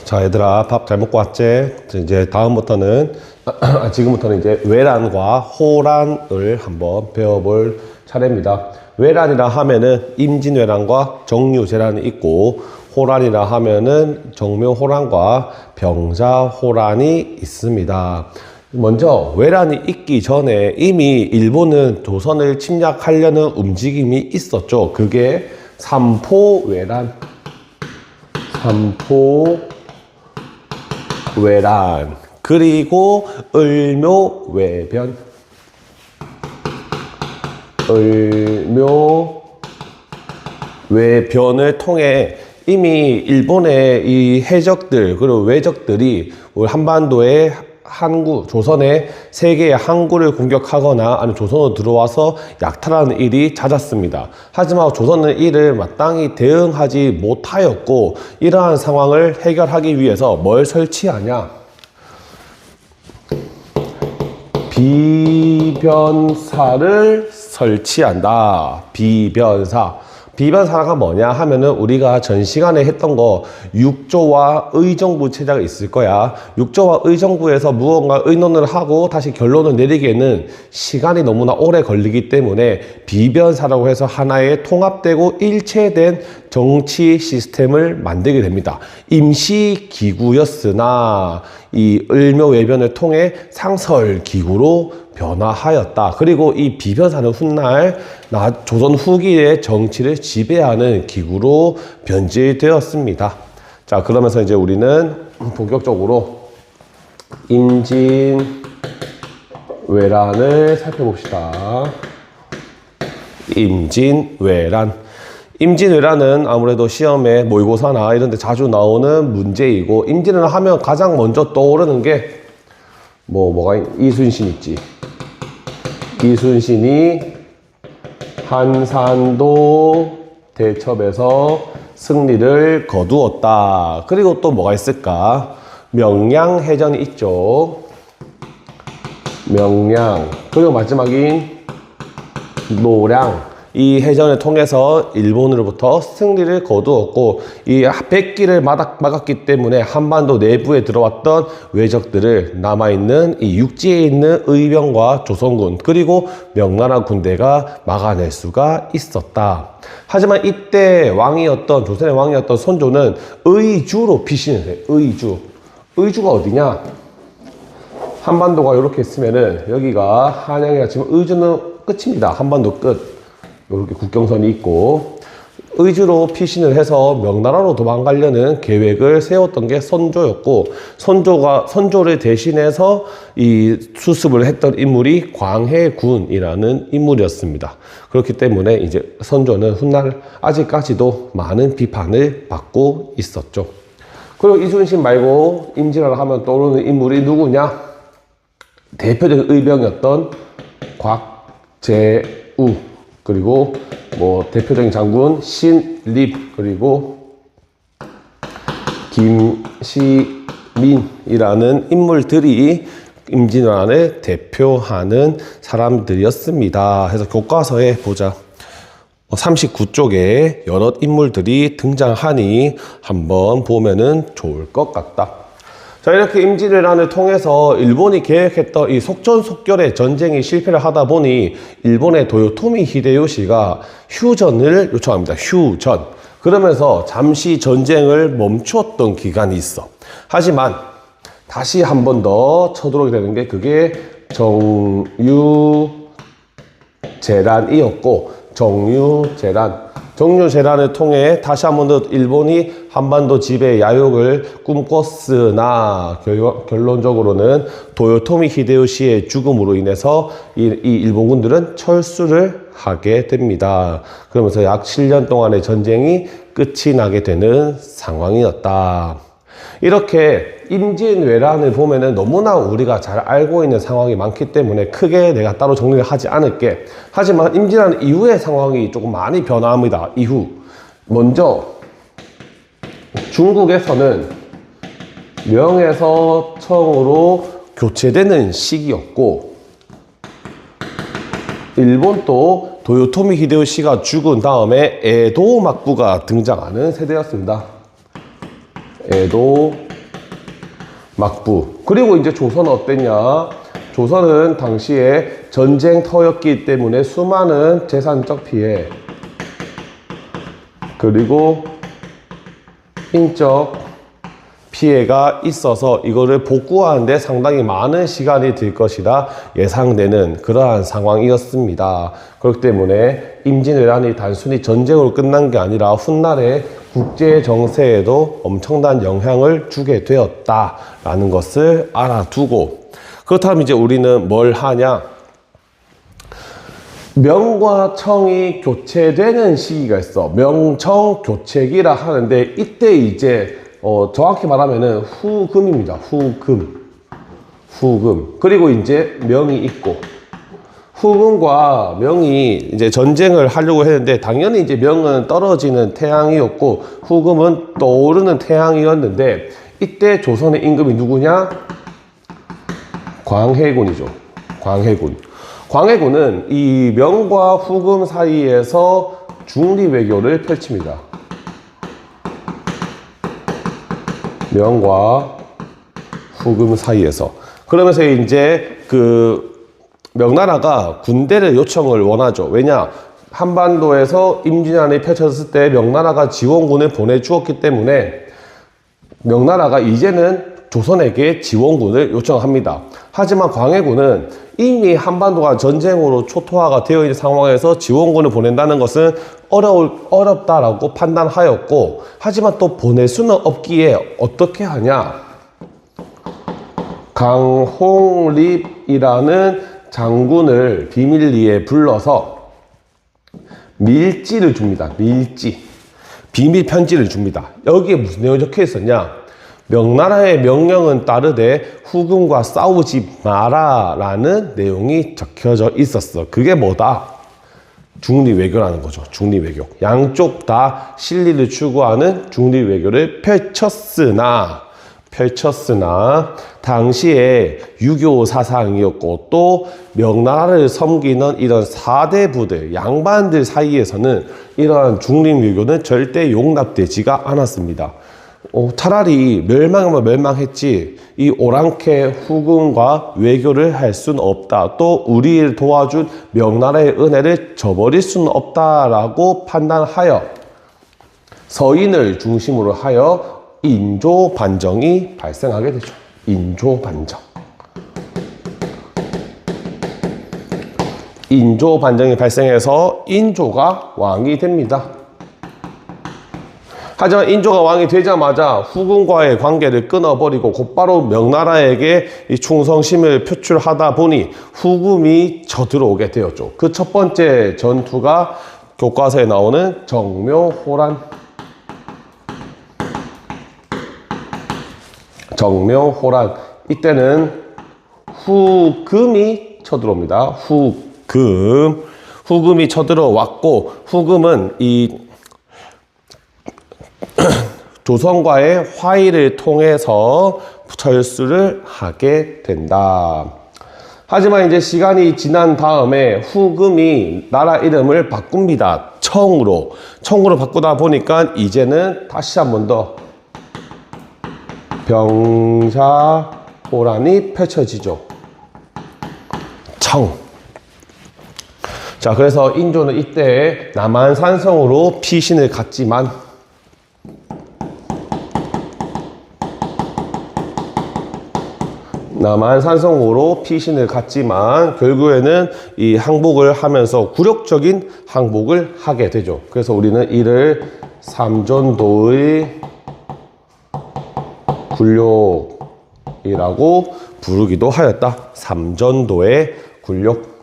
자, 얘들아, 밥 잘 먹고 왔지? 이제 다음부터는, 지금부터는 이제 외란과 호란을 한번 배워볼 차례입니다. 외란이라 하면은 임진왜란과 정유재란이 있고, 호란이라 하면은 정묘호란과 병자호란이 있습니다. 먼저 외란이 있기 전에 이미 일본은 조선을 침략하려는 움직임이 있었죠. 그게 삼포외란. 삼포외란, 그리고 을묘외변. 을묘외변을 통해 이미 일본의 이 해적들 그리고 외적들이 우리 한반도에 조선의 세 개의 항구를 공격하거나 아니면 조선으로 들어와서 약탈하는 일이 잦았습니다. 하지만 조선은 이를 마땅히 대응하지 못하였고, 이러한 상황을 해결하기 위해서 뭘 설치하냐? 비변사를 설치한다. 비변사가 뭐냐 하면은 우리가 전 시간에 했던 거 육조와 의정부 체제가 있을 거야. 육조와 의정부에서 무언가 의논을 하고 다시 결론을 내리기에는 시간이 너무나 오래 걸리기 때문에 비변사라고 해서 하나의 통합되고 일체된 정치 시스템을 만들게 됩니다. 임시기구였으나 이 을묘외변을 통해 상설기구로 변화하였다. 그리고 이 비변사는 훗날 조선 후기의 정치를 지배하는 기구로 변질되었습니다. 자, 그러면서 이제 우리는 본격적으로 임진왜란을 살펴봅시다. 임진왜란은 아무래도 시험에 모의고사나 이런 데 자주 나오는 문제이고, 임진왜란 하면 가장 먼저 떠오르는 게 이순신 있지. 이순신이 한산도 대첩에서 승리를 거두었다. 그리고 또 뭐가 있을까? 명량해전이 있죠. 명량. 그리고 마지막인 노량. 이 해전을 통해서 일본으로부터 승리를 거두었고, 이 백기를 막았기 때문에 한반도 내부에 들어왔던 외적들을 남아있는 이 육지에 있는 의병과 조선군 그리고 명나라 군대가 막아낼 수가 있었다. 하지만 이때 조선의 왕이었던 선조는 의주로 피신을 해. 의주가 어디냐? 한반도가 이렇게 있으면은 여기가 한양이라 치면 의주는 끝입니다. 한반도 끝. 이렇게 국경선이 있고, 의주로 피신을 해서 명나라로 도망가려는 계획을 세웠던 게 선조였고, 선조를 대신해서 이 수습을 했던 인물이 광해군이라는 인물이었습니다. 그렇기 때문에 이제 선조는 훗날 아직까지도 많은 비판을 받고 있었죠. 그리고 이순신 말고 임진왜란 하면 떠오르는 인물이 누구냐? 대표적인 의병이었던 곽재우, 그리고 대표적인 장군 신립, 그리고 김시민이라는 인물들이 임진왜란을 대표하는 사람들이었습니다. 그래서 교과서에 보자. 39쪽에 여러 인물들이 등장하니 한번 보면은 좋을 것 같다. 자, 이렇게 임진왜란을 통해서 일본이 계획했던 이 속전속결의 전쟁이 실패를 하다 보니 일본의 도요토미 히데요시가 휴전을 요청합니다. 휴전. 그러면서 잠시 전쟁을 멈추었던 기간이 있어. 하지만 다시 한 번 더 쳐들어오게 되는 게 그게 정유재란이었고, 정유재란을 통해 다시 한 번 더 일본이 한반도 지배 야욕을 꿈꿨으나 결론적으로는 도요토미 히데요시의 죽음으로 인해서 이 일본군들은 철수를 하게 됩니다. 그러면서 약 7년 동안의 전쟁이 끝이 나게 되는 상황이었다. 이렇게 임진왜란을 보면은 너무나 우리가 잘 알고 있는 상황이 많기 때문에 크게 내가 따로 정리를 하지 않을게. 하지만 임진왜란 이후의 상황이 조금 많이 변화합니다. 먼저 중국에서는 명에서청으로 교체되는 시기였고, 일본도 도요토미 히데요시가 죽은 다음에 에도 막부가 등장하는 세대였습니다. 에도, 막부. 그리고 이제 조선은 어땠냐? 조선은 당시에 전쟁터였기 때문에 수많은 재산적 피해, 그리고 인적 피해가 있어서 이거를 복구하는데 상당히 많은 시간이 들 것이라 예상되는 그러한 상황이었습니다. 그렇기 때문에 임진왜란이 단순히 전쟁으로 끝난 게 아니라 훗날의 국제 정세에도 엄청난 영향을 주게 되었다라는 것을 알아두고, 그렇다면 이제 우리는 뭘 하냐? 명과 청이 교체되는 시기가 있어. 명청 교체기라 하는데, 이때 이제 정확히 말하면은 후금입니다. 후금. 그리고 이제 명이 있고, 후금과 명이 이제 전쟁을 하려고 했는데, 당연히 이제 명은 떨어지는 태양이었고 후금은 떠오르는 태양이었는데, 이때 조선의 임금이 누구냐? 광해군이죠. 광해군은 이 명과 후금 사이에서 중리외교를 펼칩니다. 명과 후금 사이에서. 그러면서 이제 명나라가 군대를 요청을 원하죠. 왜냐? 한반도에서 임진왜란이 펼쳐졌을 때 명나라가 지원군을 보내주었기 때문에 명나라가 이제는 조선에게 지원군을 요청합니다. 하지만 광해군은 이미 한반도가 전쟁으로 초토화가 되어 있는 상황에서 지원군을 보낸다는 것은 어렵다라고 판단하였고, 하지만 또 보낼 수는 없기에 어떻게 하냐? 강홍립이라는 장군을 비밀리에 불러서 밀지를 줍니다. 비밀 편지를 줍니다. 여기에 무슨 내용이 적혀 있었냐? 명나라의 명령은 따르되 후금과 싸우지 마라라는 내용이 적혀져 있었어. 그게 뭐다? 중리외교라는 거죠. 중리외교. 양쪽 다 실리를 추구하는 중리외교를 펼쳤으나 당시에 유교 사상이었고, 또 명나라를 섬기는 이런 사대부들, 양반들 사이에서는 이러한 중립외교는 절대 용납되지가 않았습니다. 차라리 멸망하면 멸망했지 이 오랑캐 후금과 외교를 할 수는 없다. 또 우리를 도와준 명나라의 은혜를 저버릴 수는 없다라고 판단하여 서인을 중심으로 하여 인조 반정이 발생하게 되죠. 인조 반정이 발생해서 인조가 왕이 됩니다. 하지만 인조가 왕이 되자마자 후금과의 관계를 끊어버리고 곧바로 명나라에게 이 충성심을 표출하다 보니 후금이 쳐들어오게 되었죠. 그 첫 번째 전투가 교과서에 나오는 정묘호란. 이때는 후금이 쳐들어옵니다. 후금이 쳐들어왔고, 후금은 이 조선과의 화의를 통해서 철수를 하게 된다. 하지만 이제 시간이 지난 다음에 후금이 나라 이름을 바꿉니다. 청으로 바꾸다 보니까 이제는 다시 한 번 더 병사호란이 펼쳐지죠. 자, 그래서 인조는 이때 남한산성으로 피신을 갔지만 결국에는 이 항복을 하면서 굴욕적인 항복을 하게 되죠. 그래서 우리는 이를 삼전도의 굴욕이라고 부르기도 하였다. 삼전도의 굴욕.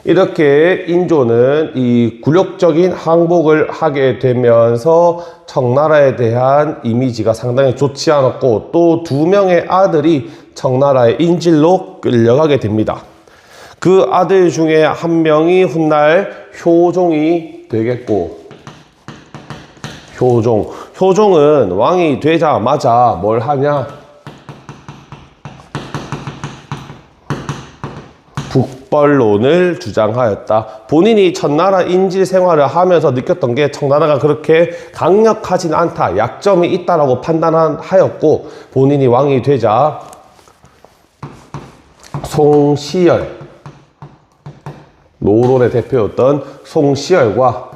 이렇게 인조는 이 굴욕적인 항복을 하게 되면서 청나라에 대한 이미지가 상당히 좋지 않았고, 또 2명의 아들이 청나라의 인질로 끌려가게 됩니다. 그 아들 중에 한 명이 훗날 효종이 되겠고, 효종은 왕이 되자마자 뭘 하냐? 북벌론을 주장하였다. 본인이 청나라 인질 생활을 하면서 느꼈던 게 청나라가 그렇게 강력하진 않다, 약점이 있다라고 판단하였고, 본인이 왕이 되자 송시열, 노론의 대표였던 송시열과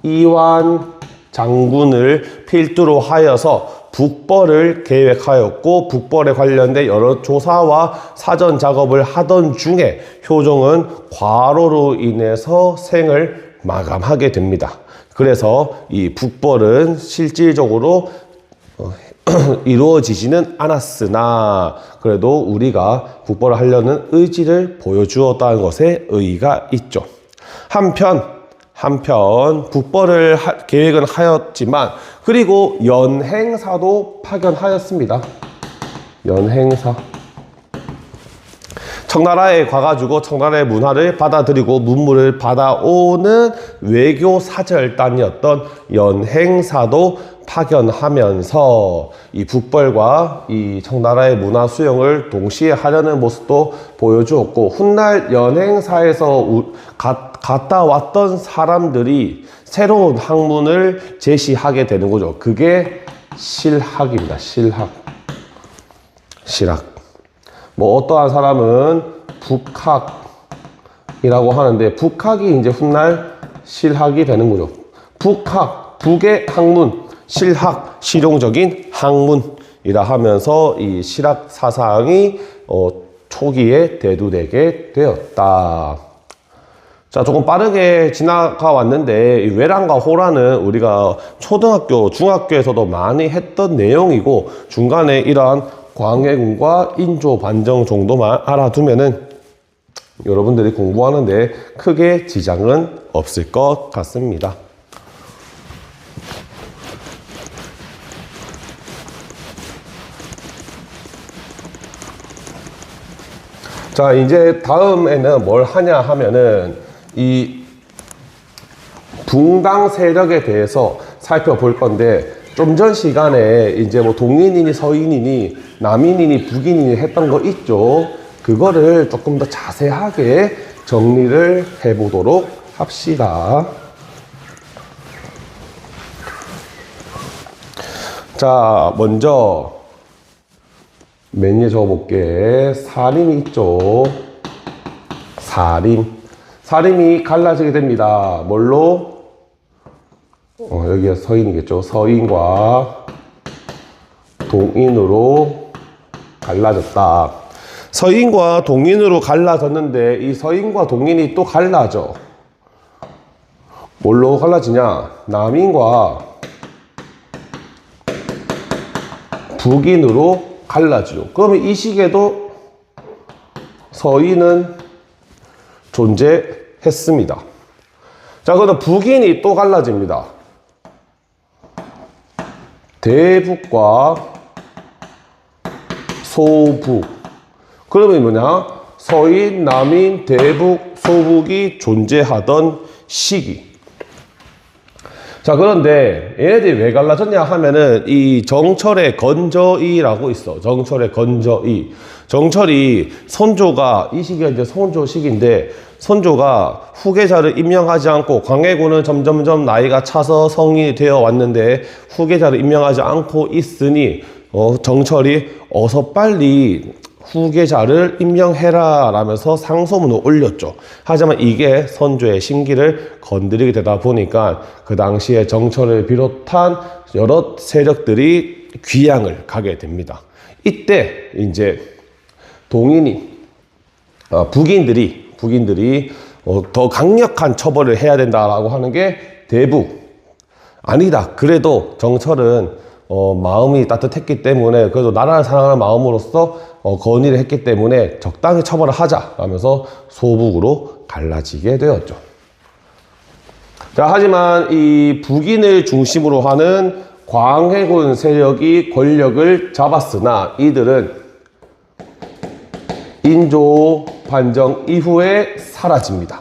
이완 장군을 필두로 하여서 북벌을 계획하였고, 북벌에 관련된 여러 조사와 사전 작업을 하던 중에 효종은 과로로 인해서 생을 마감하게 됩니다. 그래서 이 북벌은 실질적으로 이루어지지는 않았으나 그래도 우리가 북벌을 하려는 의지를 보여주었다는 것에 의의가 있죠. 한편 북벌을 계획은 하였지만, 그리고 연행사도 파견하였습니다. 연행사. 청나라에 가가지고 청나라의 문화를 받아들이고 문물을 받아오는 외교 사절단이었던 연행사도 파견하면서 이 북벌과 이 청나라의 문화 수용을 동시에 하려는 모습도 보여주었고, 훗날 연행사에서 갔다 왔던 사람들이 새로운 학문을 제시하게 되는 거죠. 그게 실학입니다. 실학. 뭐 어떠한 사람은 북학이라고 하는데, 북학이 이제 훗날 실학이 되는 거죠. 북학, 북의 학문, 실학, 실용적인 학문이라 하면서 이 실학 사상이 초기에 대두되게 되었다. 자, 조금 빠르게 지나가 왔는데, 이 외란과 호란은 우리가 초등학교, 중학교에서도 많이 했던 내용이고, 중간에 이러한 광해군과 인조 반정 정도만 알아두면은 여러분들이 공부하는데 크게 지장은 없을 것 같습니다. 자, 이제 다음에는 뭘 하냐 하면은 이 붕당 세력에 대해서 살펴볼 건데, 좀 전 시간에 이제 뭐 동인이니 서인이니 남인이니 북인이니 했던 거 있죠. 그거를 조금 더 자세하게 정리를 해보도록 합시다. 자, 먼저 맨 위에 적어볼게. 사림이 있죠. 사림이 갈라지게 됩니다. 뭘로? 여기가 서인이겠죠. 서인과 동인으로 갈라졌다. 서인과 동인으로 갈라졌는데, 이 서인과 동인이 또 갈라져. 뭘로 갈라지냐? 남인과 북인으로 갈라지죠. 그러면 이 시기에도 서인은 존재했습니다. 자, 그럼 북인이 또 갈라집니다. 대북과 소북. 그러면 뭐냐? 서인, 남인, 대북, 소북이 존재하던 시기. 자, 그런데 얘네들이 왜 갈라졌냐 하면은 이 정철의 건저이라고 있어. 정철의 건저이. 정철이 선조가, 이 시기가 이제 선조 시기인데, 선조가 후계자를 임명하지 않고, 광해군은 점점점 나이가 차서 성인이 되어 왔는데 후계자를 임명하지 않고 있으니 정철이 어서 빨리 후계자를 임명해라 라면서 상소문을 올렸죠. 하지만 이게 선조의 심기를 건드리게 되다 보니까 그 당시에 정철을 비롯한 여러 세력들이 귀양을 가게 됩니다. 이때 이제 북인들이 더 강력한 처벌을 해야 된다라고 하는 게 대북. 아니다, 그래도 정철은 마음이 따뜻했기 때문에, 그래도 나라를 사랑하는 마음으로서 건의를 했기 때문에 적당히 처벌을 하자 라면서 소북으로 갈라지게 되었죠. 자, 하지만 이 북인을 중심으로 하는 광해군 세력이 권력을 잡았으나 이들은 인조 반정 이후에 사라집니다.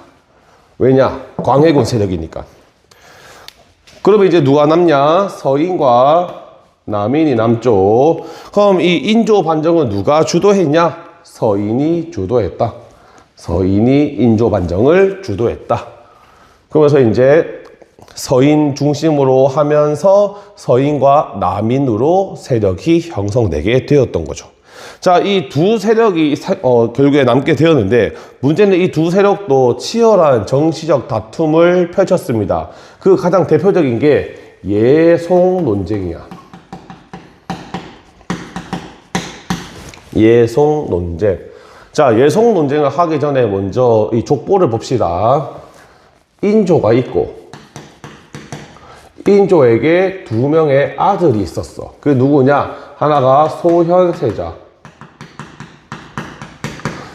왜냐? 광해군 세력이니까. 그러면 이제 누가 남냐? 서인과 남인이 남죠. 그럼 이 인조 반정은 누가 주도했냐? 서인이 주도했다. 서인이 인조 반정을 주도했다. 그러면서 이제 서인 중심으로 하면서 서인과 남인으로 세력이 형성되게 되었던 거죠. 자, 이 두 세력이 결국에 남게 되었는데, 문제는 이 두 세력도 치열한 정치적 다툼을 펼쳤습니다. 그 가장 대표적인 게 예송 논쟁이야. 예송 논쟁. 자, 예송 논쟁을 하기 전에 먼저 이 족보를 봅시다. 인조가 있고, 인조에게 두 명의 아들이 있었어. 그 누구냐? 하나가 소현세자,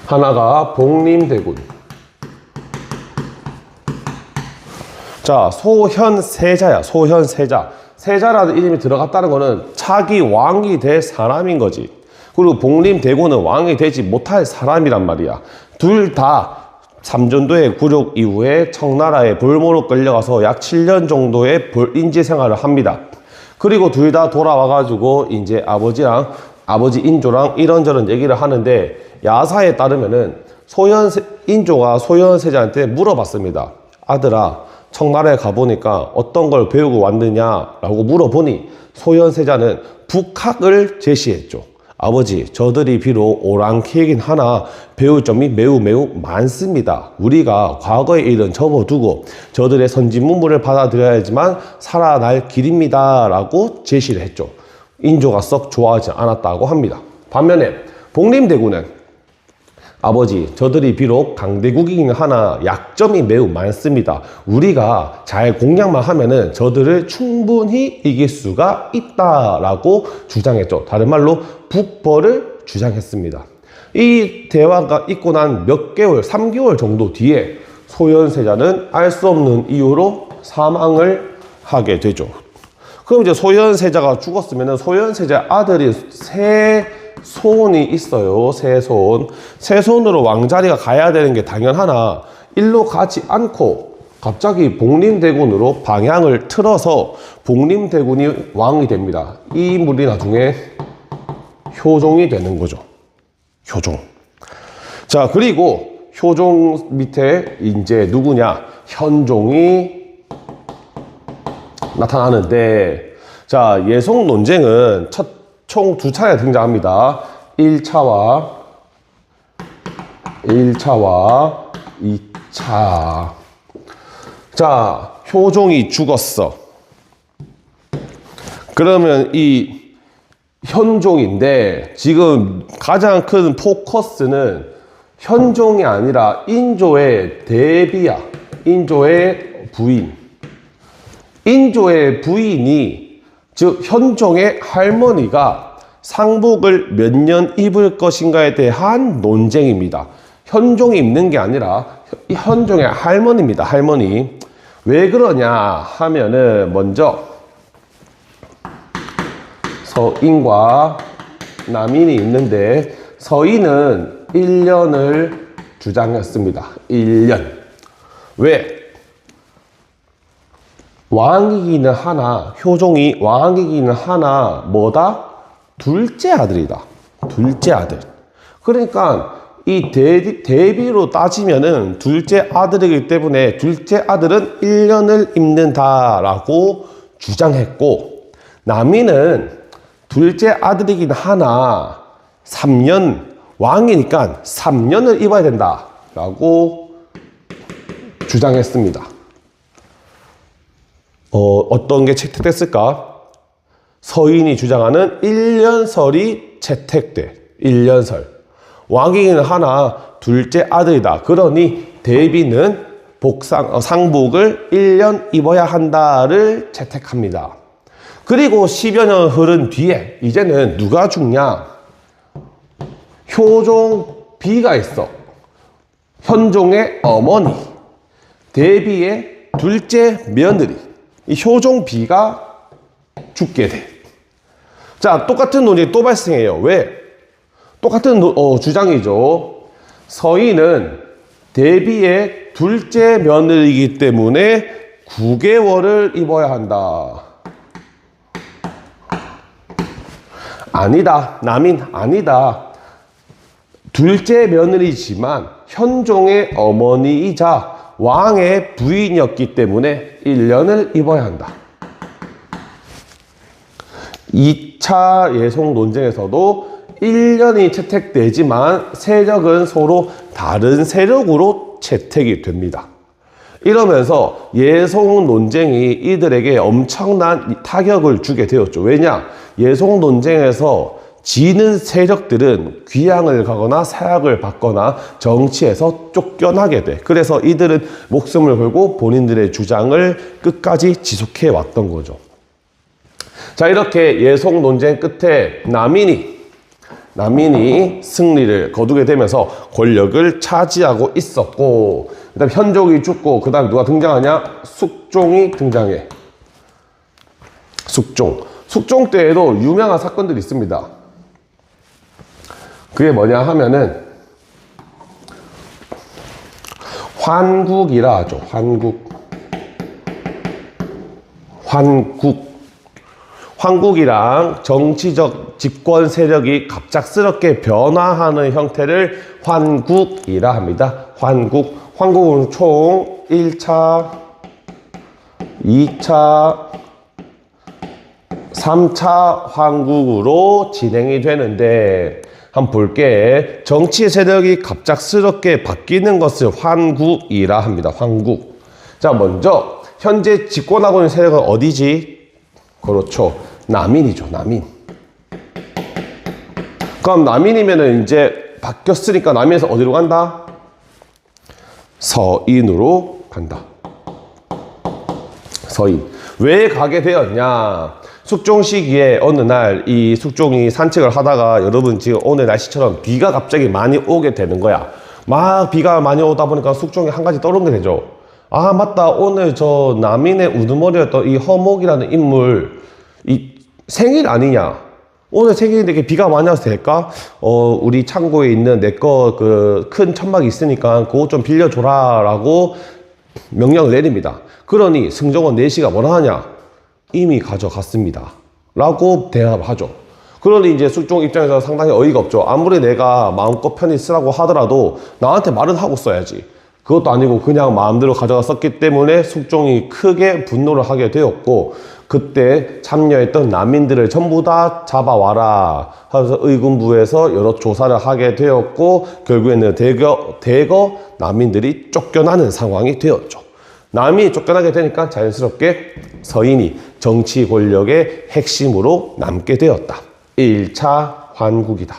하나가 복림대군. 자, 소현세자야. 소현세자. 세자라는 이름이 들어갔다는 거는 차기 왕이 될 사람인 거지. 그리고 복림대군은 왕이 되지 못할 사람이란 말이야. 둘 다 삼전도의 굴욕 이후에 청나라의 볼모로 끌려가서 약 7년 정도의 인지 생활을 합니다. 그리고 둘 다 돌아와가지고 이제 아버지 인조랑 이런저런 얘기를 하는데, 야사에 따르면은 인조가 소현세자한테 물어봤습니다. 아들아, 청나라에 가보니까 어떤 걸 배우고 왔느냐라고 물어보니 소현세자는 북학을 제시했죠. 아버지, 저들이 비록 오랑캐이긴 하나 배울 점이 매우 많습니다. 우리가 과거의 일은 접어두고 저들의 선진문물을 받아들여야지만 살아날 길입니다 라고 제시를 했죠. 인조가 썩 좋아하지 않았다고 합니다. 반면에 복림대군은 아버지, 저들이 비록 강대국이긴 하나 약점이 매우 많습니다. 우리가 잘 공략만 하면은 저들을 충분히 이길 수가 있다라고 주장했죠. 다른 말로 북벌을 주장했습니다. 이 대화가 있고 난 몇 개월, 3개월 정도 뒤에 소현세자는 알 수 없는 이유로 사망을 하게 되죠. 그럼 이제 소현세자가 죽었으면은 소현세자 아들이 세손이 있어요. 세손으로 왕자리가 가야 되는 게 당연하나 일로 가지 않고 갑자기 복림대군으로 방향을 틀어서 복림대군이 왕이 됩니다. 이 인물이 나중에 효종이 되는 거죠. 효종. 자, 그리고 효종 밑에 이제 누구냐? 현종이 나타나는데, 자, 예송 논쟁은 총 두 차례 등장합니다. 1차와 2차. 자, 효종이 죽었어. 그러면 이 현종인데, 지금 가장 큰 포커스는 현종이 아니라 인조의 대비야. 인조의 부인. 인조의 부인이, 즉 현종의 할머니가 상복을 몇 년 입을 것인가에 대한 논쟁입니다. 현종이 입는 게 아니라 현종의 할머니입니다. 할머니. 왜 그러냐 하면은 먼저 서인과 남인이 있는데, 서인은 1년을 주장했습니다. 1년. 왜? 왕이기는 하나, 효종이 왕이기는 하나, 뭐다? 둘째 아들이다. 둘째 아들. 그러니까 이 대비로 따지면은 둘째 아들이기 때문에 둘째 아들은 1년을 입는다라고 주장했고, 남인은 둘째 아들이긴 하나 3년, 왕이니까 3년을 입어야 된다라고 주장했습니다. 어떤 게 채택됐을까? 서인이 주장하는 1년설이 채택돼. 1년설. 왕이긴 하나 둘째 아들이다. 그러니 대비는 상복을 1년 입어야 한다를 채택합니다. 그리고 10여 년 흐른 뒤에 이제는 누가 죽냐? 효종 비가 있어. 현종의 어머니, 대비의 둘째 며느리, 이 효종 비가 죽게 돼. 자, 똑같은 논쟁이 또 발생해요. 왜? 똑같은 주장이죠. 서인은 대비의 둘째 며느리이기 때문에 9개월을 입어야 한다. 아니다. 남인 아니다. 둘째 며느리지만 현종의 어머니이자 왕의 부인이었기 때문에 1년을 입어야 한다. 2차 예송 논쟁에서도 1년이 채택되지만 세력은 서로 다른 세력으로 채택이 됩니다. 이러면서 예송 논쟁이 이들에게 엄청난 타격을 주게 되었죠. 왜냐? 예송 논쟁에서 지는 세력들은 귀양을 가거나 사약을 받거나 정치에서 쫓겨나게 돼. 그래서 이들은 목숨을 걸고 본인들의 주장을 끝까지 지속해 왔던 거죠. 자, 이렇게 예송 논쟁 끝에 남인이 승리를 거두게 되면서 권력을 차지하고 있었고, 그 다음 현종이 죽고, 그 다음 누가 등장하냐? 숙종이 등장해. 숙종 때에도 유명한 사건들이 있습니다. 그게 뭐냐 하면은 환국이라 하죠. 환국이랑 정치적 집권 세력이 갑작스럽게 변화하는 형태를 환국이라 합니다. 환국은 총 1차, 2차, 3차 환국으로 진행이 되는데, 한번 볼게. 정치 세력이 갑작스럽게 바뀌는 것을 환국이라 합니다. 환국. 자, 먼저 현재 집권하고 있는 세력은 어디지? 그렇죠. 남인이죠. 남인. 그럼 남인이면은 이제 바뀌었으니까 남인에서 어디로 간다? 서인으로 간다. 서인. 왜 가게 되었냐? 숙종 시기에 어느 날 이 숙종이 산책을 하다가, 여러분 지금 오늘 날씨처럼 비가 갑자기 많이 오게 되는 거야. 막 비가 많이 오다 보니까 숙종이 한 가지 떠오르게 되죠. 아, 맞다. 오늘 저 남인의 우두머리였던 이 허목이라는 인물, 이 생일 아니냐? 오늘 생일인데 이렇게 비가 많이 와서 될까? 우리 창고에 있는 내 거 그 큰 천막이 있으니까 그거 좀 빌려줘라 라고 명령을 내립니다. 그러니 승정원 4시가 뭐라 하냐? 이미 가져갔습니다. 라고 대답하죠. 그러니 이제 숙종 입장에서 상당히 어이가 없죠. 아무리 내가 마음껏 편히 쓰라고 하더라도 나한테 말은 하고 써야지. 그것도 아니고 그냥 마음대로 가져가 썼기 때문에 숙종이 크게 분노를 하게 되었고, 그때 참여했던 난민들을 전부 다 잡아와라 하면서 의군부에서 여러 조사를 하게 되었고, 결국에는 대거 난민들이 쫓겨나는 상황이 되었죠. 남이 쫓겨나게 되니까 자연스럽게 서인이 정치 권력의 핵심으로 남게 되었다. 1차 환국이다.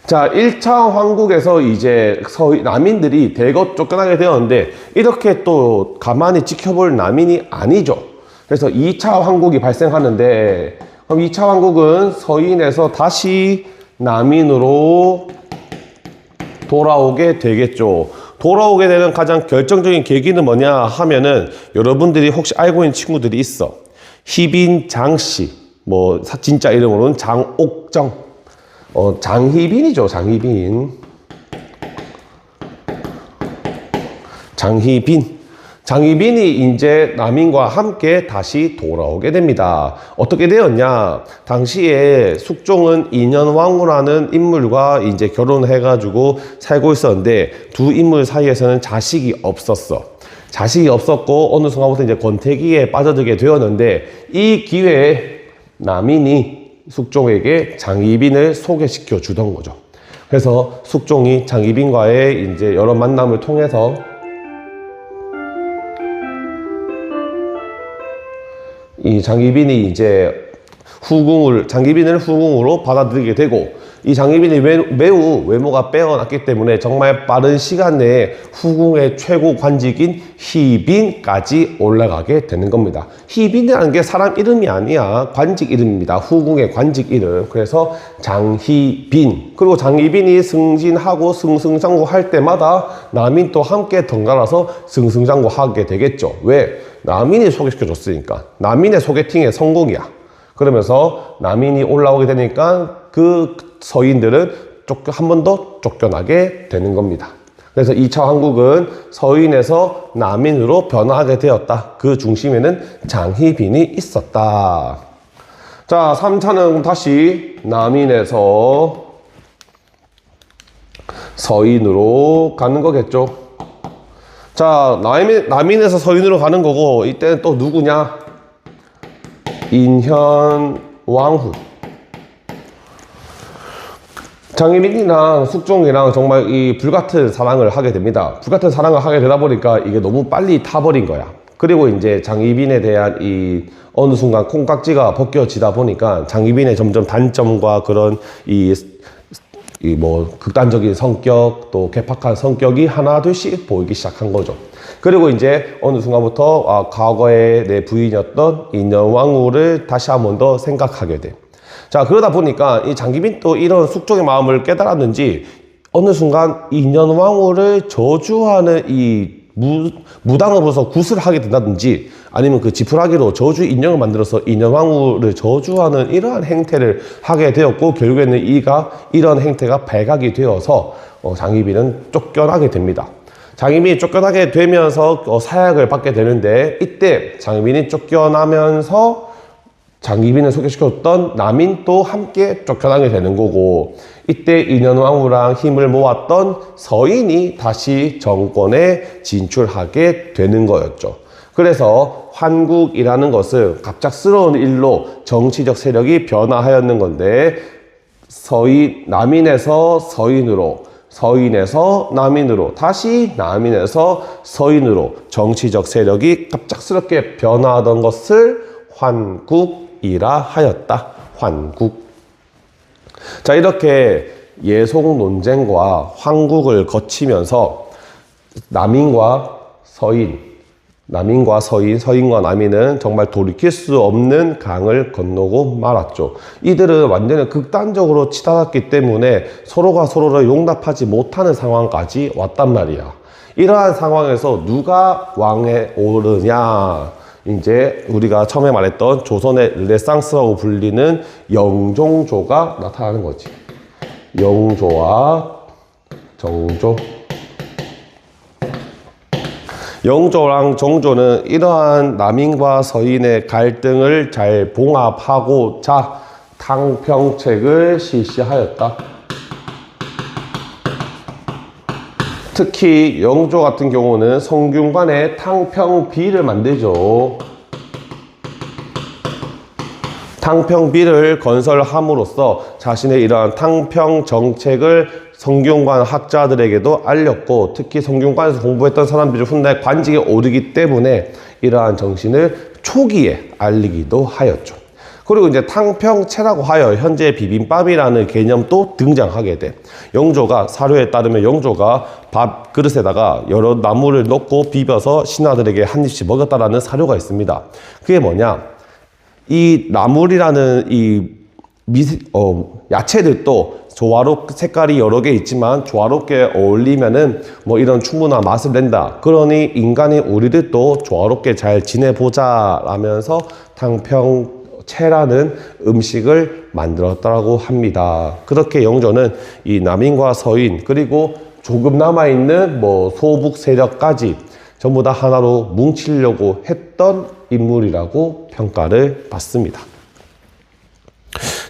자, 1차 환국에서 이제 남인들이 대거 쫓겨나게 되었는데, 이렇게 또 가만히 지켜볼 남인이 아니죠. 그래서 2차 환국이 발생하는데, 그럼 2차 환국은 서인에서 다시 남인으로 돌아오게 되겠죠. 돌아오게 되는 가장 결정적인 계기는 뭐냐 하면은, 여러분들이 혹시 알고 있는 친구들이 있어. 희빈 장씨, 뭐 진짜 이름으로는 장옥정, 장희빈이죠. 장희빈이 이제 남인과 함께 다시 돌아오게 됩니다. 어떻게 되었냐? 당시에 숙종은 인현왕후라는 인물과 이제 결혼해가지고 살고 있었는데, 두 인물 사이에서는 자식이 없었고 어느 순간부터 이제 권태기에 빠져들게 되었는데, 이 기회에 남인이 숙종에게 장희빈을 소개시켜 주던 거죠. 그래서 숙종이 장희빈과의 이제 여러 만남을 통해서 이 장희빈이 이제 장희빈을 후궁으로 받아들이게 되고, 이 장희빈이 매우 외모가 빼어났기 때문에 정말 빠른 시간 내에 후궁의 최고 관직인 희빈까지 올라가게 되는 겁니다. 희빈이라는 게 사람 이름이 아니야. 관직 이름입니다. 후궁의 관직 이름. 그래서 장희빈. 그리고 장희빈이 승진하고 승승장구할 때마다 남인도 함께 덩달아서 승승장구하게 되겠죠. 왜? 남인이 소개시켜줬으니까. 남인의 소개팅의 성공이야. 그러면서 남인이 올라오게 되니까 그 서인들은 한 번 더 쫓겨나게 되는 겁니다. 그래서 2차 황국은 서인에서 남인으로 변화하게 되었다. 그 중심에는 장희빈이 있었다. 자, 3차는 다시 남인에서 서인으로 가는 거겠죠. 자, 남인에서 서인으로 가는 거고, 이때는 또 누구냐? 인현왕후. 장희빈이랑 숙종이랑 정말 이 불같은 사랑을 하게 됩니다. 불같은 사랑을 하게 되다 보니까 이게 너무 빨리 타버린 거야. 그리고 이제 장희빈에 대한 이 어느 순간 콩깍지가 벗겨지다 보니까 장희빈의 점점 단점과 그런 이 뭐 극단적인 성격, 또 괴팍한 성격이 하나둘씩 보이기 시작한 거죠. 그리고 이제 어느 순간부터 과거에 내 부인이었던 인현왕후를 다시 한 번 더 생각하게 돼. 자, 그러다 보니까 이 장기빈 또 이런 숙종의 마음을 깨달았는지 어느 순간 인현왕후를 저주하는 이 무당으로서 굿을 하게 된다든지 아니면 그 지푸라기로 저주 인형을 만들어서 인현왕후를 저주하는 이러한 행태를 하게 되었고, 결국에는 이런 행태가 발각이 되어서 장희빈은 쫓겨나게 됩니다. 장희빈이 쫓겨나게 되면서 사약을 받게 되는데, 이때 장희빈이 쫓겨나면서 장희빈을 소개시켰던 남인도 함께 쫓겨나게 되는 거고, 이때 인현왕후랑 힘을 모았던 서인이 다시 정권에 진출하게 되는 거였죠. 그래서 환국이라는 것은 갑작스러운 일로 정치적 세력이 변화하였는 건데, 남인에서 서인으로, 서인에서 남인으로, 다시 남인에서 서인으로 정치적 세력이 갑작스럽게 변화하던 것을 환국이라 하였다. 환국. 자, 이렇게 예속 논쟁과 환국을 거치면서 남인과 서인, 서인과 남인은 정말 돌이킬 수 없는 강을 건너고 말았죠. 이들은 완전히 극단적으로 치달았기 때문에 서로가 서로를 용납하지 못하는 상황까지 왔단 말이야. 이러한 상황에서 누가 왕에 오르냐? 이제 우리가 처음에 말했던 조선의 르네상스라고 불리는 영종조가 나타나는 거지. 영조와 정조. 영조랑 정조는 이러한 남인과 서인의 갈등을 잘 봉합하고자 탕평책을 실시하였다. 특히 영조 같은 경우는 성균관에 탕평비를 만들죠. 탕평비를 건설함으로써 자신의 이러한 탕평 정책을 성균관 학자들에게도 알렸고, 특히 성균관에서 공부했던 사람들이 훗날 관직에 오르기 때문에 이러한 정신을 초기에 알리기도 하였죠. 그리고 이제 탕평채라고 하여 현재 비빔밥이라는 개념도 등장하게 돼. 영조가, 사료에 따르면 영조가 밥 그릇에다가 여러 나물을 넣고 비벼서 신하들에게 한 입씩 먹였다라는 사료가 있습니다. 그게 뭐냐? 이 나물이라는 야채들도 색깔이 여러 개 있지만 조화롭게 어울리면은 뭐 이런 충분한 맛을 낸다. 그러니 인간인 우리들도 조화롭게 잘 지내보자 라면서 탕평채라는 음식을 만들었다고 합니다. 그렇게 영조는 이 남인과 서인, 그리고 조금 남아있는 뭐 소북 세력까지 전부 다 하나로 뭉치려고 했던 인물이라고 평가를 받습니다.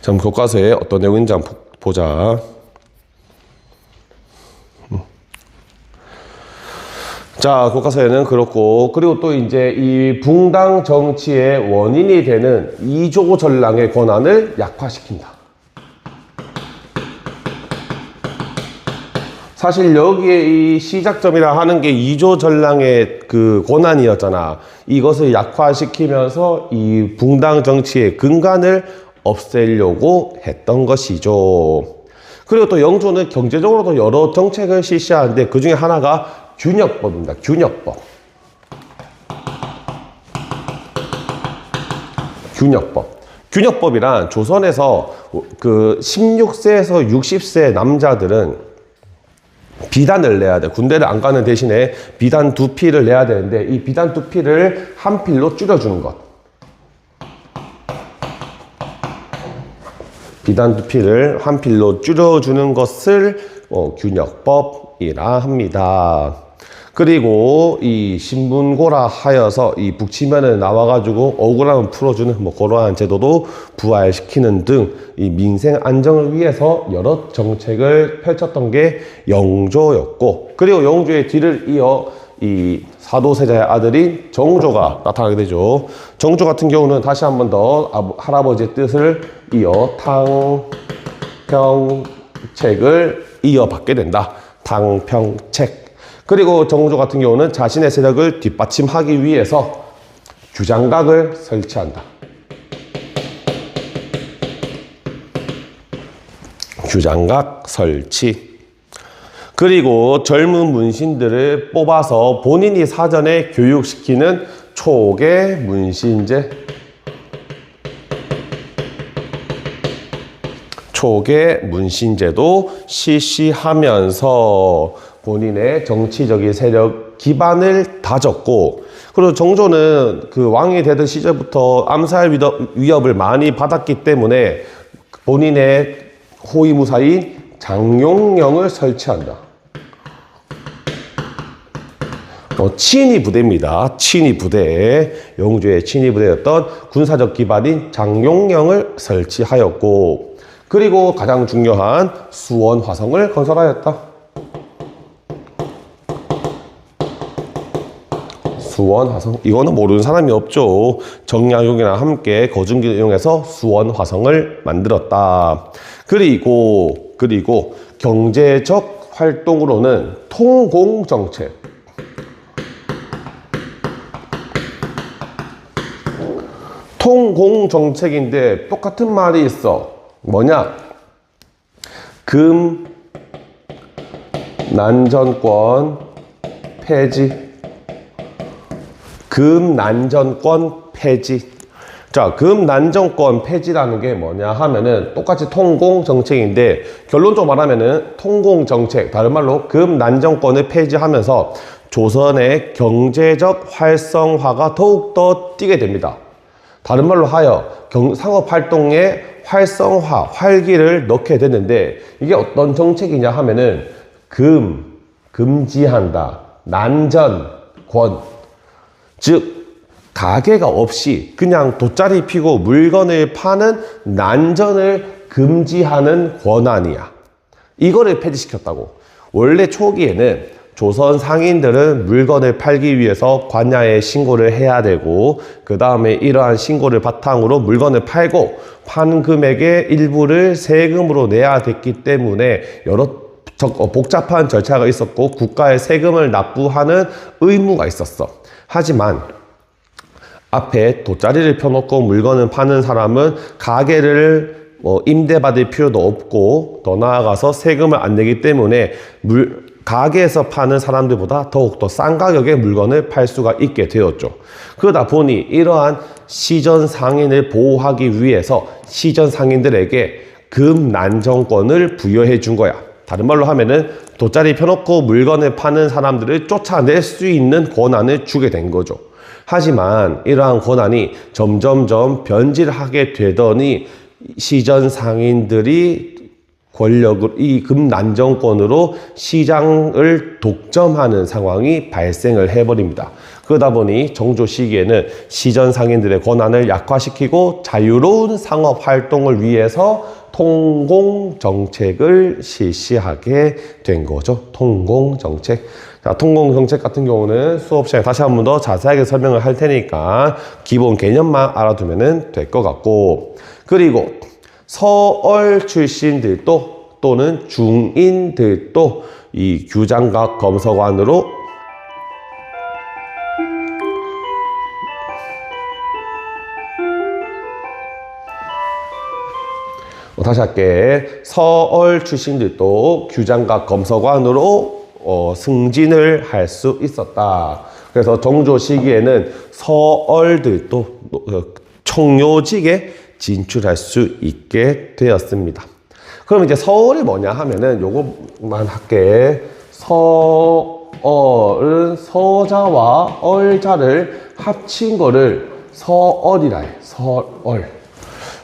자, 교과서에 어떤 내용인지 한번 보자. 자, 교과서에는 그렇고, 그리고 또 이제 이 붕당 정치의 원인이 되는 이조 전랑의 권한을 약화시킨다. 사실 여기에 이 시작점이라 하는 게 이조 전랑의 그 권한이었잖아. 이것을 약화시키면서 이 붕당 정치의 근간을 없애려고 했던 것이죠. 그리고 또 영조는 경제적으로도 여러 정책을 실시하는데 그 중에 하나가 균역법입니다. 균역법. 균역법이란 조선에서 그 16세에서 60세 남자들은 비단을 내야 돼. 군대를 안 가는 대신에 비단 2필을 내야 되는데, 이 비단 2필을 한 필로 줄여주는 것. 비단 2필을 한 필로 줄여주는 것을 균역법이라 합니다. 그리고 이 신분고라 하여서 이 북치면을 나와가지고 억울함을 풀어주는 뭐 그러한 제도도 부활시키는 등 이 민생 안정을 위해서 여러 정책을 펼쳤던 게 영조였고, 그리고 영조의 뒤를 이어 이 사도세자의 아들인 정조가 나타나게 되죠. 정조 같은 경우는 다시 한 번 더 할아버지의 뜻을 이어 탕평책을 이어받게 된다. 탕평책. 그리고 정조 같은 경우는 자신의 세력을 뒷받침하기 위해서 규장각을 설치한다. 규장각 설치. 그리고 젊은 문신들을 뽑아서 본인이 사전에 교육시키는 초계 문신제. 초계 문신제도 실시하면서 본인의 정치적인 세력 기반을 다졌고, 그리고 정조는 그 왕이 되던 시절부터 암살 위협을 많이 받았기 때문에 본인의 호위무사인 장용령을 설치한다. 친위 부대입니다. 친위 부대. 영조의 친위 부대였던 군사적 기반인 장용령을 설치하였고, 그리고 가장 중요한 수원 화성을 건설하였다. 수원 화성. 이거는 모르는 사람이 없죠. 정약용이랑 함께 거중기를 이용해서 수원 화성을 만들었다. 그리고 경제적 활동으로는 통공정책. 통공정책인데 똑같은 말이 있어. 뭐냐? 금난정권 폐지. 금난정권 폐지. 자, 금난정권 폐지라는 게 뭐냐 하면은 똑같이 통공정책인데, 결론적으로 말하면은 통공정책, 다른 말로 금난정권을 폐지하면서 조선의 경제적 활성화가 더욱더 뛰게 됩니다. 다른 말로 하여 상업활동의 활성화, 활기를 넣게 되는데, 이게 어떤 정책이냐 하면은 금지한다. 난전권. 즉 가게가 없이 그냥 돗자리 피고 물건을 파는 난전을 금지하는 권한이야. 이거를 폐지시켰다고. 원래 초기에는 조선 상인들은 물건을 팔기 위해서 관야에 신고를 해야 되고, 그 다음에 이러한 신고를 바탕으로 물건을 팔고 판 금액의 일부를 세금으로 내야 됐기 때문에 여러 복잡한 절차가 있었고 국가에 세금을 납부하는 의무가 있었어. 하지만 앞에 돗자리를 펴놓고 물건을 파는 사람은 가게를 임대받을 필요도 없고, 더 나아가서 세금을 안 내기 때문에 가게에서 파는 사람들보다 더욱더 싼 가격에 물건을 팔 수가 있게 되었죠. 그러다 보니 이러한 시전 상인을 보호하기 위해서 시전 상인들에게 금난정권을 부여해 준 거야. 다른 말로 하면은 돗자리 펴놓고 물건을 파는 사람들을 쫓아낼 수 있는 권한을 주게 된 거죠. 하지만 이러한 권한이 점점점 변질하게 되더니 시전 상인들이 이 금난정권으로 시장을 독점하는 상황이 발생을 해버립니다. 그러다 보니 정조 시기에는 시전 상인들의 권한을 약화시키고 자유로운 상업 활동을 위해서 통공정책을 실시하게 된 거죠. 통공정책. 자, 통공정책 같은 경우는 수업 시간에 다시 한 번 더 자세하게 설명을 할 테니까 기본 개념만 알아두면 될 것 같고, 그리고 서얼 출신들도 또는 중인들도 이 규장각 검서관으로 다시 할게. 서얼 출신들도 규장각 검서관으로 승진을 할 수 있었다. 그래서 정조 시기에는 서얼들도 청료직에 진출할 수 있게 되었습니다. 그럼 이제 서얼이 뭐냐 하면은 요것만 할게. 서얼은 서자와 얼자를 합친 거를 서얼이라 해. 서얼.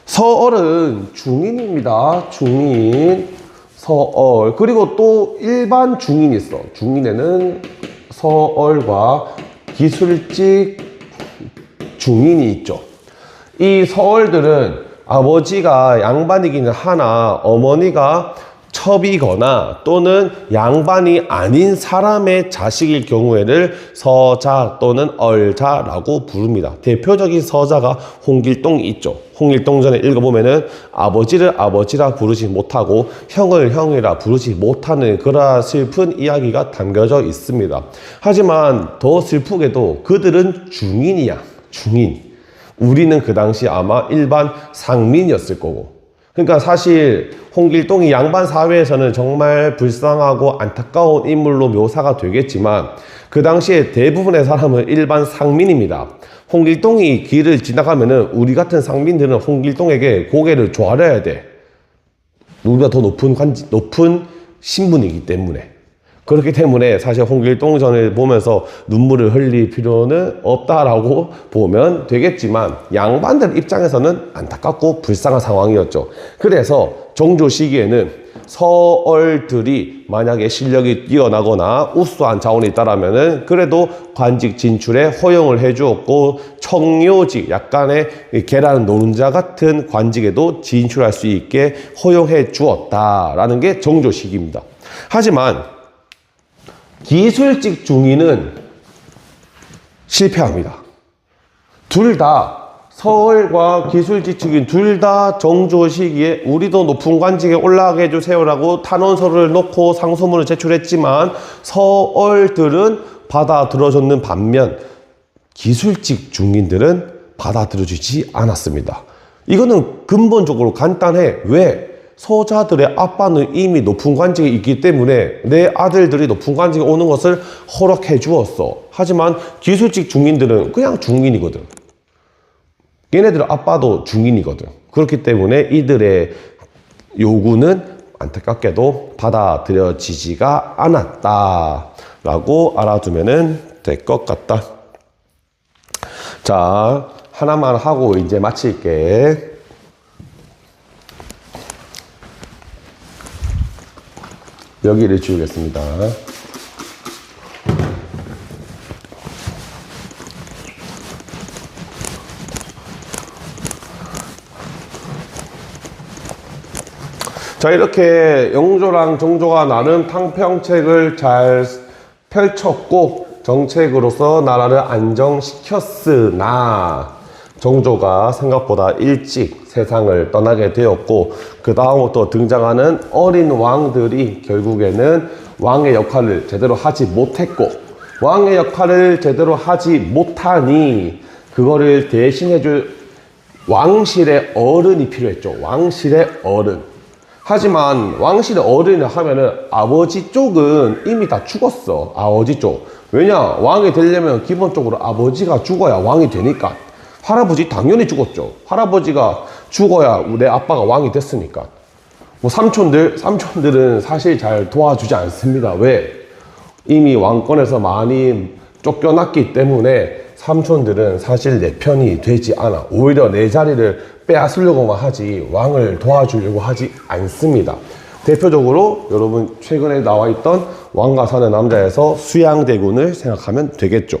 서얼은 중인입니다. 중인. 서얼. 그리고 또 일반 중인이 있어. 중인에는 서얼과 기술직 중인이 있죠. 이 서얼들은 아버지가 양반이기는 하나 어머니가 첩이거나 또는 양반이 아닌 사람의 자식일 경우에는 서자 또는 얼자라고 부릅니다. 대표적인 서자가 홍길동이 있죠. 홍길동전에 읽어보면은 아버지를 아버지라 부르지 못하고 형을 형이라 부르지 못하는 그런 슬픈 이야기가 담겨져 있습니다. 하지만 더 슬프게도 그들은 중인이야. 중인. 우리는 그 당시 아마 일반 상민이었을 거고. 그러니까 사실 홍길동이 양반 사회에서는 정말 불쌍하고 안타까운 인물로 묘사가 되겠지만 그 당시에 대부분의 사람은 일반 상민입니다. 홍길동이 길을 지나가면은 우리 같은 상민들은 홍길동에게 고개를 조아려야 돼. 우리가 더 높은 신분이기 때문에. 그렇기 때문에 사실 홍길동전을 보면서 눈물을 흘릴 필요는 없다라고 보면 되겠지만 양반들 입장에서는 안타깝고 불쌍한 상황이었죠. 그래서 정조 시기에는 서얼들이 만약에 실력이 뛰어나거나 우수한 자원이 있다라면은 그래도 관직 진출에 허용을 해주었고 청료직 약간의 계란 노른자 같은 관직에도 진출할 수 있게 허용해 주었다라는 게 정조 시기입니다. 하지만 기술직 중인은 실패합니다. 둘 다 서얼과 기술직 중인 둘 다 정조 시기에 우리도 높은 관직에 올라가게 해주세요라고 탄원서를 놓고 상소문을 제출했지만 서얼들은 받아들여졌는 반면 기술직 중인들은 받아들여지지 않았습니다. 이거는 근본적으로 간단해. 왜? 서자들의 아빠는 이미 높은 관직에 있기 때문에 내 아들들이 높은 관직에 오는 것을 허락해 주었어. 하지만 기술직 중인들은 그냥 중인이거든. 얘네들 아빠도 중인이거든. 그렇기 때문에 이들의 요구는 안타깝게도 받아들여지지가 않았다라고 알아두면 될 것 같다. 자, 하나만 하고 이제 마칠게. 여기를 지우겠습니다. 자, 이렇게 영조랑 정조가 나름 탕평책을 잘 펼쳤고 정책으로서 나라를 안정시켰으나 정조가 생각보다 일찍 세상을 떠나게 되었고 그 다음부터 등장하는 어린 왕들이 결국에는 왕의 역할을 제대로 하지 못했고 왕의 역할을 제대로 하지 못하니 그거를 대신해줄 왕실의 어른이 필요했죠. 왕실의 어른. 하지만 왕실의 어른을 하면은 아버지 쪽은 이미 다 죽었어. 아버지 쪽. 왜냐? 왕이 되려면 기본적으로 아버지가 죽어야 왕이 되니까. 할아버지 당연히 죽었죠. 할아버지가 죽어야 내 아빠가 왕이 됐으니까. 뭐 삼촌들은 사실 잘 도와주지 않습니다. 왜? 이미 왕권에서 많이 쫓겨났기 때문에 삼촌들은 사실 내 편이 되지 않아. 오히려 내 자리를 빼앗으려고만 하지 왕을 도와주려고 하지 않습니다. 대표적으로 여러분 최근에 나와 있던 왕과 사는 남자에서 수양대군을 생각하면 되겠죠.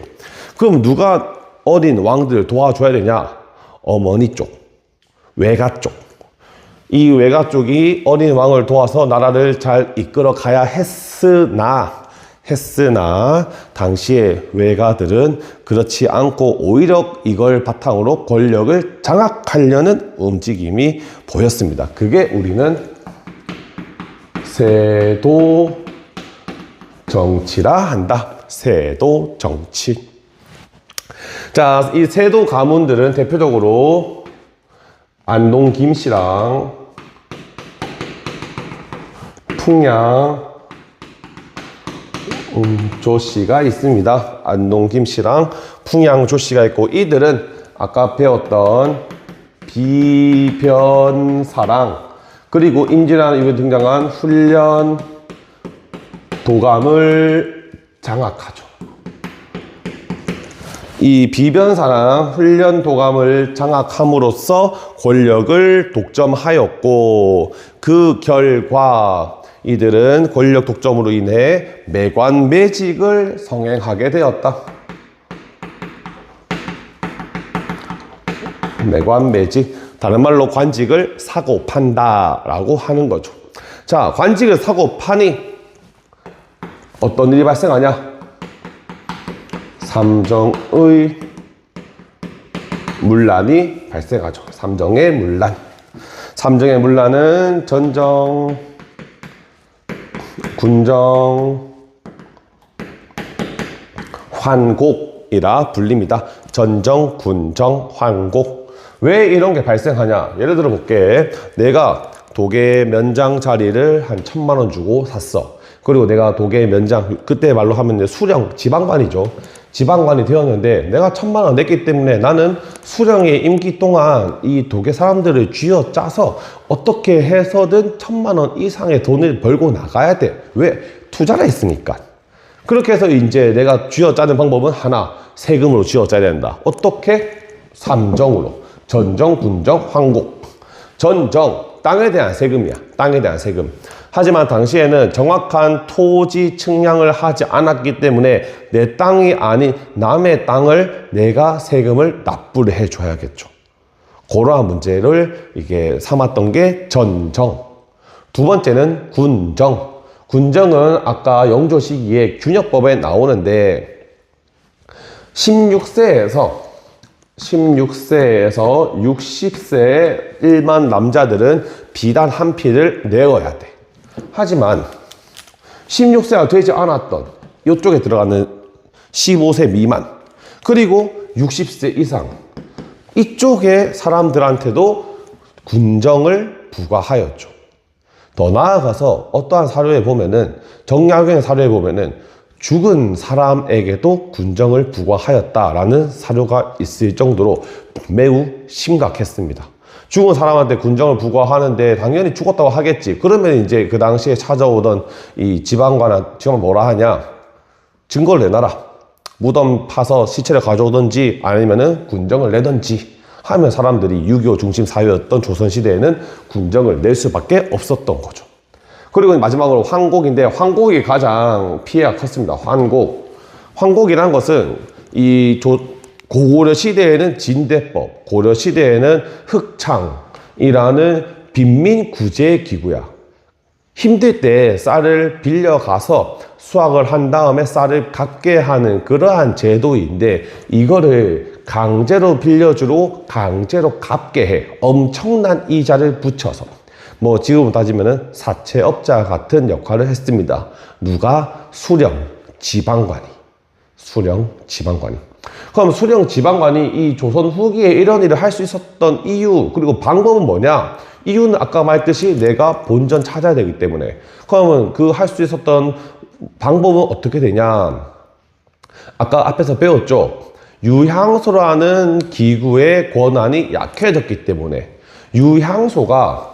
그럼 누가 어린 왕들을 도와줘야 되냐? 어머니 쪽, 외가 쪽. 이 외가 쪽이 어린 왕을 도와서 나라를 잘 이끌어 가야 했으나 당시의 외가들은 그렇지 않고 오히려 이걸 바탕으로 권력을 장악하려는 움직임이 보였습니다. 그게 우리는 세도 정치라 한다. 세도 정치. 자, 이 세도 가문들은 대표적으로 안동 김씨랑 풍양 조씨가 있습니다. 안동 김씨랑 풍양 조씨가 있고 이들은 아까 배웠던 비변사랑 그리고 임진왜란 이후에 등장한 훈련 도감을 장악하죠. 이 비변사랑 훈련도감을 장악함으로써 권력을 독점하였고 그 결과 이들은 권력 독점으로 인해 매관매직을 성행하게 되었다. 매관매직, 다른 말로 관직을 사고 판다라고 하는 거죠. 자, 관직을 사고 파니 어떤 일이 발생하냐? 삼정의 문란이 발생하죠. 삼정의 문란. 삼정의 문란은 전정, 군정, 환곡이라 불립니다. 전정, 군정, 환곡. 왜 이런 게 발생하냐? 예를 들어 볼게. 내가 도계 면장 자리를 한 1,000만 원 주고 샀어. 그리고 내가 도계 면장, 그때 말로 하면 수령, 지방관이죠. 지방관이 되었는데 내가 1,000만 원 냈기 때문에 나는 수령의 임기 동안 이 도계 사람들을 쥐어 짜서 어떻게 해서든 1,000만 원 이상의 돈을 벌고 나가야 돼. 왜? 투자를 했으니까. 그렇게 해서 이제 내가 쥐어 짜는 방법은 하나, 세금으로 쥐어 짜야 된다. 어떻게? 삼정으로. 전정, 군정, 환곡. 전정, 땅에 대한 세금이야. 땅에 대한 세금. 하지만 당시에는 정확한 토지 측량을 하지 않았기 때문에 내 땅이 아닌 남의 땅을 내가 세금을 납부를 해줘야겠죠. 그러한 문제를 이게 삼았던 게 전정. 두 번째는 군정. 군정은 아까 영조 시기에 균역법에 나오는데 16세에서 60세 일반 남자들은 비단 한 피를 내어야 돼. 하지만 16세가 되지 않았던 이쪽에 들어가는 15세 미만 그리고 60세 이상 이쪽의 사람들한테도 군정을 부과하였죠. 더 나아가서 어떠한 사료에 보면은 정약용의 사료에 보면은 죽은 사람에게도 군정을 부과하였다라는 사료가 있을 정도로 매우 심각했습니다. 죽은 사람한테 군정을 부과하는데 당연히 죽었다고 하겠지. 그러면 이제 그 당시에 찾아오던 이 지방관은 지금 뭐라 하냐? 증거를 내놔라. 무덤 파서 시체를 가져오든지 아니면은 군정을 내든지 하면 사람들이 6.25 중심 사회였던 조선시대에는 군정을 낼 수밖에 없었던 거죠. 그리고 마지막으로 환곡인데 환곡이 가장 피해가 컸습니다. 환곡. 환곡이란 것은 이 고구려 시대에는 진대법, 고려 시대에는 흑창이라는 빈민 구제 기구야. 힘들 때 쌀을 빌려가서 수확을 한 다음에 쌀을 갚게 하는 그러한 제도인데 이거를 강제로 빌려주고 강제로 갚게 해. 엄청난 이자를 붙여서. 뭐 지금 따지면은 사채업자 같은 역할을 했습니다. 누가? 수령 지방관이. 수령 지방관이. 그럼 수령 지방관이 이 조선 후기에 이런 일을 할 수 있었던 이유 그리고 방법은 뭐냐? 이유는 아까 말했듯이 내가 본전 찾아야 되기 때문에. 그러면 그 할 수 있었던 방법은 어떻게 되냐? 아까 앞에서 배웠죠. 유향소라는 기구의 권한이 약해졌기 때문에 유향소가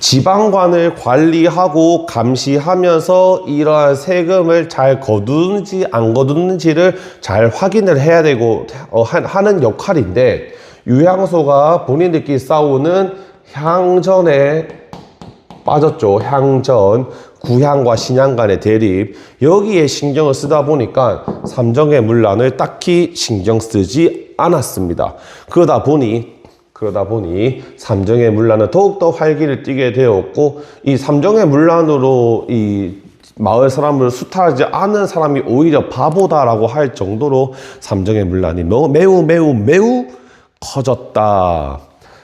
지방관을 관리하고 감시하면서 이러한 세금을 잘 거두는지 안 거두는지를 잘 확인을 해야 되고 하는 역할인데 유향소가 본인들끼리 싸우는 향전에 빠졌죠. 향전, 구향과 신향 간의 대립 여기에 신경을 쓰다 보니까 삼정의 문란을 딱히 신경 쓰지 않았습니다. 그러다 보니 삼정의 문란은 더욱더 활기를 띠게 되었고 이 삼정의 문란으로 이 마을 사람을 수탈하지 않은 사람이 오히려 바보다라고 할 정도로 삼정의 문란이 매우 커졌다.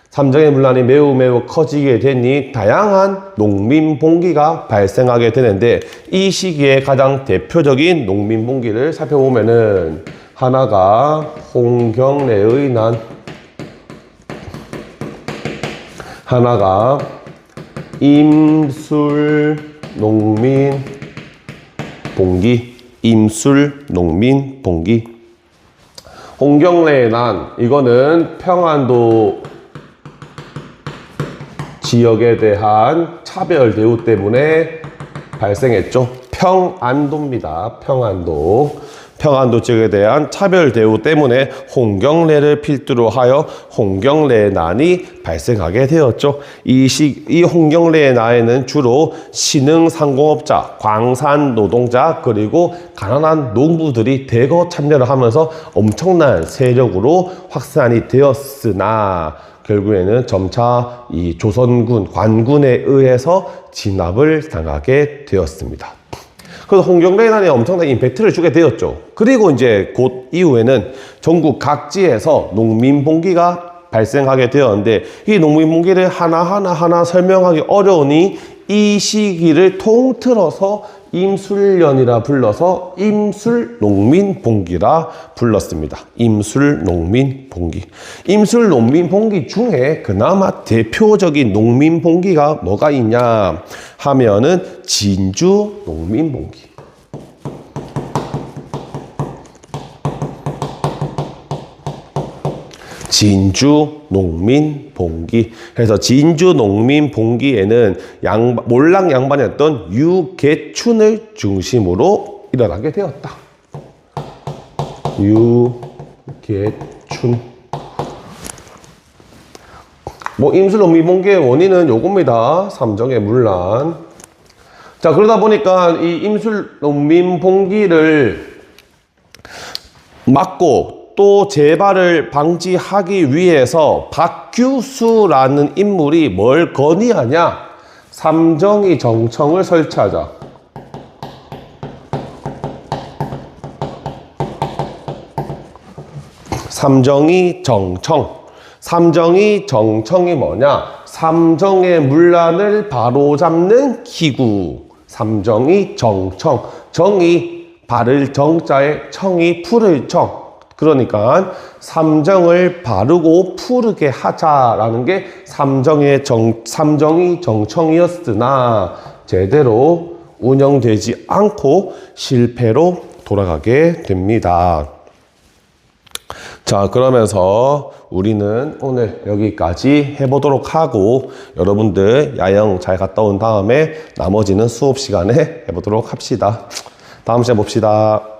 삼정의 문란이 매우 커지게 되니 다양한 농민봉기가 발생하게 되는데 이 시기에 가장 대표적인 농민봉기를 살펴보면은 하나가 홍경래의 난, 하나가 임술농민봉기, 임술농민봉기. 홍경래의 난, 이거는 평안도 지역에 대한 차별 대우 때문에 발생했죠. 평안도입니다. 평안도 지역에 대한 차별 대우 때문에 홍경래를 필두로 하여 홍경래난이 발생하게 되었죠. 이 홍경래의 난에는 주로 신흥상공업자, 광산 노동자, 그리고 가난한 농부들이 대거 참여를 하면서 엄청난 세력으로 확산이 되었으나 결국에는 점차 이 조선군, 관군에 의해서 진압을 당하게 되었습니다. 그래서 홍경래난에 엄청난 임팩트를 주게 되었죠. 그리고 이제 곧 이후에는 전국 각지에서 농민봉기가 발생하게 되었는데 이 농민봉기를 하나 설명하기 어려우니 이 시기를 통틀어서 임술년이라 불러서 임술농민봉기라 불렀습니다. 임술농민봉기. 임술농민봉기 중에 그나마 대표적인 농민봉기가 뭐가 있냐 하면은 진주농민봉기. 진주농민봉기. 그래서 진주농민봉기에는 몰랑 양반이었던 유계춘을 중심으로 일어나게 되었다. 유계춘. 임술농민봉기의 원인은 요겁니다. 삼정의 문란. 자, 그러다 보니까 이 임술농민봉기를 막고 또 재발을 방지하기 위해서 박규수라는 인물이 뭘 건의하냐? 삼정이 정청을 설치하자. 삼정이 정청. 삼정이 정청이 뭐냐? 삼정의 문란을 바로잡는 기구. 삼정이 정청. 정이 바를 정자에 청이 풀을 청. 그러니까 삼정을 바르고 푸르게 하자라는 게 삼정이 정청이었으나 제대로 운영되지 않고 실패로 돌아가게 됩니다. 자, 그러면서 우리는 오늘 여기까지 해보도록 하고 여러분들 야영 잘 갔다 온 다음에 나머지는 수업 시간에 해보도록 합시다. 다음 시간에 봅시다.